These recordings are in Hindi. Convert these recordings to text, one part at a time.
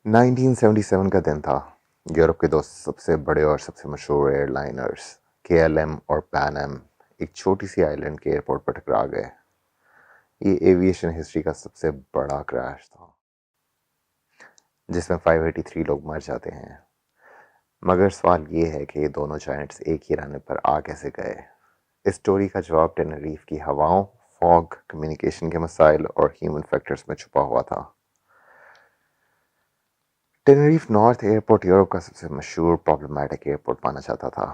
1977 का दिन था। यूरोप के दो सबसे बड़े और सबसे मशहूर एयरलाइनर्स केएलएम और पैन एम एक छोटी सी आइलैंड के एयरपोर्ट पर टकरा गए। ये एविएशन हिस्ट्री का सबसे बड़ा क्रैश था, जिसमें 583 लोग मर जाते हैं। मगर सवाल ये है कि ये दोनों जायंट्स एक ही रनवे पर आ कैसे गए। इस स्टोरी का जवाब टेनरीफ की हवाओं, फॉग, कम्युनिकेशन के मसाइल और ह्यूमन फैक्टर्स में छुपा हुआ था। टेनरीफ नॉर्थ एयरपोर्ट यूरोप का सबसे मशहूर प्रॉब्लमैटिक एयरपोर्ट माना जाता था,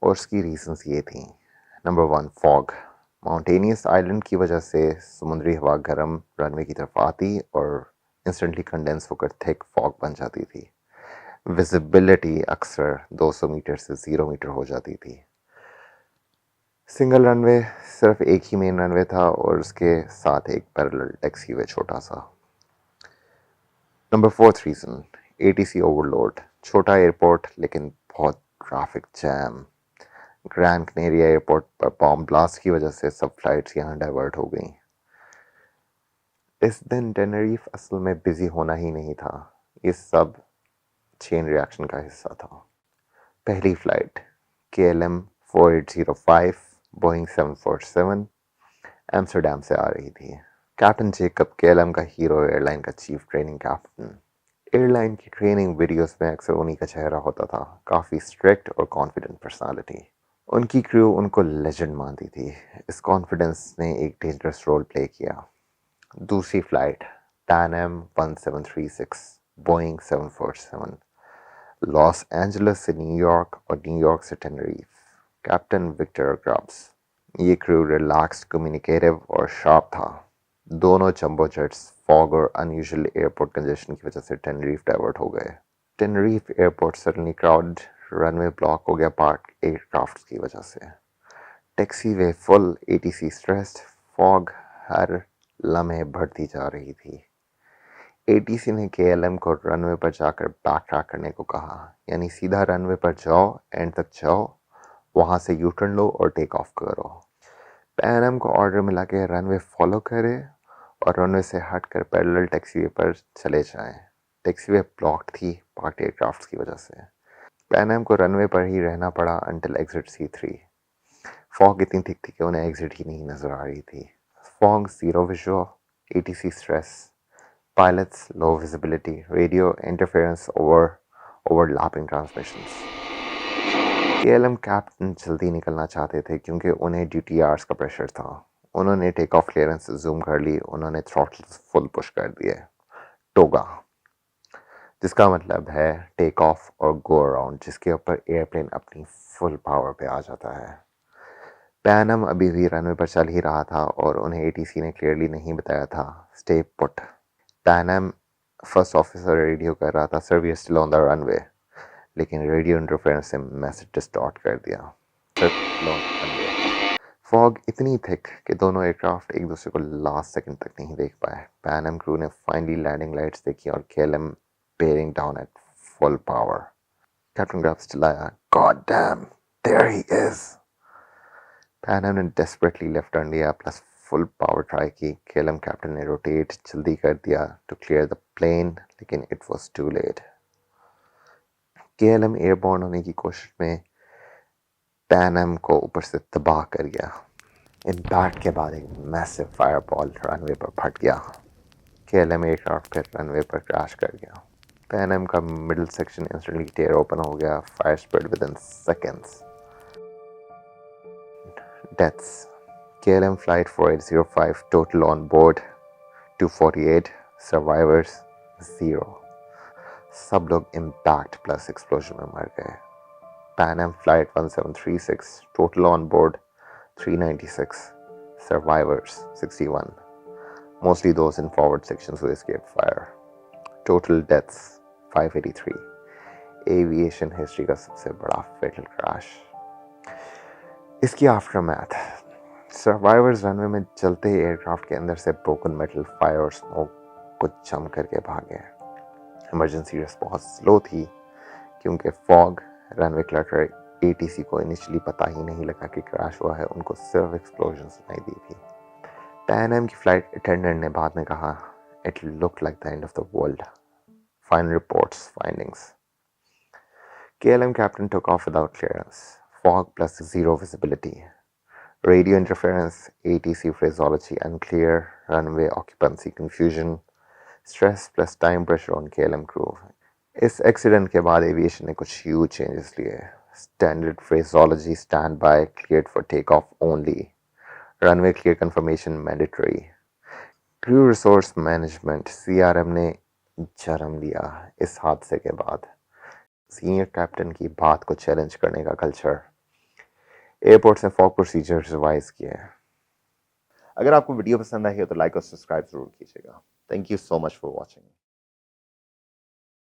और उसकी रीजंस ये थी। Number 1, fog. माउंटेनियस आइलैंड की वजह से समुद्री हवा गर्म रनवे की तरफ आती और इंस्टेंटली कंडेंस होकर थिक फॉग बन जाती थी। विजिबिलिटी अक्सर 200 मीटर से 0 मीटर हो जाती थी। सिंगल रनवे, सिर्फ एक ही मेन रनवे था और उसके साथ एक पैरेलल टैक्सीवे छोटा सा। Number 4 reason, ATC overload. छोटा एयरपोर्ट लेकिन बहुत traffic jam. Grand Canaria airport पर बॉम्ब ब्लास्ट की वजह से सब फ्लाइट्स यहाँ डाइवर्ट हो गई। इस दिन टेनरीफ असल में बिजी होना ही नहीं था, ये सब चेन रिएक्शन का हिस्सा था। पहली फ्लाइट KLM 4805 बोइंग 747 एम्स्टर्डम से आ रही थी। कैप्टन जेकब KLM का हीरो एयरलाइन का चीफ ट्रेनिंग कैप्टन। एयरलाइन की ट्रेनिंग वीडियोस में अक्सर उन्हीं का चेहरा होता था, काफ़ी स्ट्रिक्ट और कॉन्फिडेंट पर्सनालिटी। उनकी क्रू उनको लेजेंड मानती थी। इस कॉन्फिडेंस ने एक डेंजरस रोल प्ले किया। दूसरी flight Pan Am 1736 Boeing 747 Los Angeles से न्यूयॉर्क और न्यूयॉर्क से टेनरीफ। Captain Victor Grubbs. ये क्रू रिलैक्स्ड, कम्युनिकेटिव और शार्प था। दोनों जंबो जेट्स फॉग और अनयूजुअल एयरपोर्ट कंजेशन की वजह से टेनरीफ डाइवर्ट हो गए। Tenerife airport suddenly crowd, runway block हो गया पार्क एयरक्राफ्ट की वजह से। Taxiway full, ATC stressed, fog हर लम्हे बढ़ती जा रही थी। एटीसी ने केएलएम को रनवे पर जाकर बैक ट्रैक करने को कहा, यानी सीधा रनवे पर जाओ, एंड तक जाओ, वहां से यू टर्न लो और टेक ऑफ करो। पैन एम को ऑर्डर मिला कि रनवे फॉलो करे और रनवे से हटकर पैरेलल टैक्सीवे पर चले जाएं। टैक्सीवे ब्लॉक्ड थी पार्कड एयरक्राफ्ट की वजह से। पैन एम को रनवे पर ही रहना पड़ा अंटिल एग्जिट C3। फॉग इतनी थिक थी कि उन्हें एग्जिट ही नहीं नजर आ रही थी। Fog, zero visual, ATC stress, pilots, low visibility, radio interference over overlapping transmissions. KLM captain जल्दी निकलना चाहते थे क्योंकि उन्हें ड्यूटी आवर्स का प्रेशर था। उन्होंने टेक ऑफ क्लियरेंस जूम कर ली, उन्होंने थ्रॉटल्स फुल पुश कर दिए, टोगा, जिसका मतलब है टेक ऑफ और गो अराउंड, जिसके ऊपर एयरप्लेन अपनी फुल पावर पे आ जाता है। पैन एम अभी भी रनवे पर चल ही रहा था और उन्हें एटीसी ने क्लियरली नहीं बताया था stay put. Pan Am first officer radio कर रहा था, sir we are still on the runway, लेकिन रेडियो इंटरफेरेंस ने मैसेज डिस्टॉर्ट कर दिया, सर रनवे। फॉग इतनी थिक कि दोनों एयरक्राफ्ट एक दूसरे को लास्ट सेकंड तक नहीं देख पाए। पैन एम क्रू ने फाइनली लैंडिंग लाइट्स देखी और KLM bearing down at full power. Captain Grubbs चिल्लाया, God damn, there he is. Pan Am ने डेस्परेटली लेफ्ट टर्न लिया, प्लस फुल पावर ट्राई की। केएलएम कैप्टन ने रोटेट जल्दी कर दिया टू क्लियर द प्लेन, लेकिन it was too late. KLM airborne होने की कोशिश में पैन एम को ऊपर से तबाह कर गया। इम्पैक्ट के बाद एक मैसिव फायरबॉल रनवे पर फट गया। केएलएम एयरक्राफ्ट फिर रनवे पर क्रैश कर गया। पैन एम का मिडिल सेक्शन इंस्टेंटली टेयर ओपन हो गया, fire spread with in seconds. Deaths, KLM Flight 4805 total on board 248, survivors 0। सब लोग इम्पैक्ट प्लस एक्सप्लोजन में मर गए। Pan Am flight 1736 total on board 396, survivors 61, mostly those in forward sections who escaped fire। Total deaths 583। Aviation history का सबसे बड़ा फेटल क्रैश। इसकी आफ्टरमैथ, सर्वाइवर्स रनवे में चलते ही एयरक्राफ्ट के अंदर से ब्रोकन मेटल, फायर और स्मोक को जम करके भागे। इमरजेंसी रिस्पॉन्स स्लो थी क्योंकि फॉग, रनवे क्लटर, एटीसी को इनिशियली पता ही नहीं लगा कि क्रैश हुआ है, उनको सिर्फ एक्सप्लोजन सुनाई दी थी। पैन एम की फ्लाइट अटेंडेंट ने बाद में कहा, it look like the end of the world. Final reports, findings. KLM captain took off without clearance. Fog plus zero visibility. Radio interference, ATC phraseology unclear. Runway occupancy confusion. Stress plus time pressure on KLM crew. इस एक्सीडेंट के बाद एविएशन ने कुछ ह्यूज चेंजेस लिए. Standard phraseology stand by, cleared for take off only. Runway clear confirmation mandatory. Crew resource management CRM ने जन्म लिया इस हादसे के बाद. सीनियर कैप्टन की बात को चैलेंज करने का कल्चर. एयरपोर्ट्स ने फॉग प्रोसीजर रिवाइज किए. अगर आपको वीडियो पसंद आई हो तो लाइक और सब्सक्राइब जरूर कीजिएगा. Thank you so much for watching.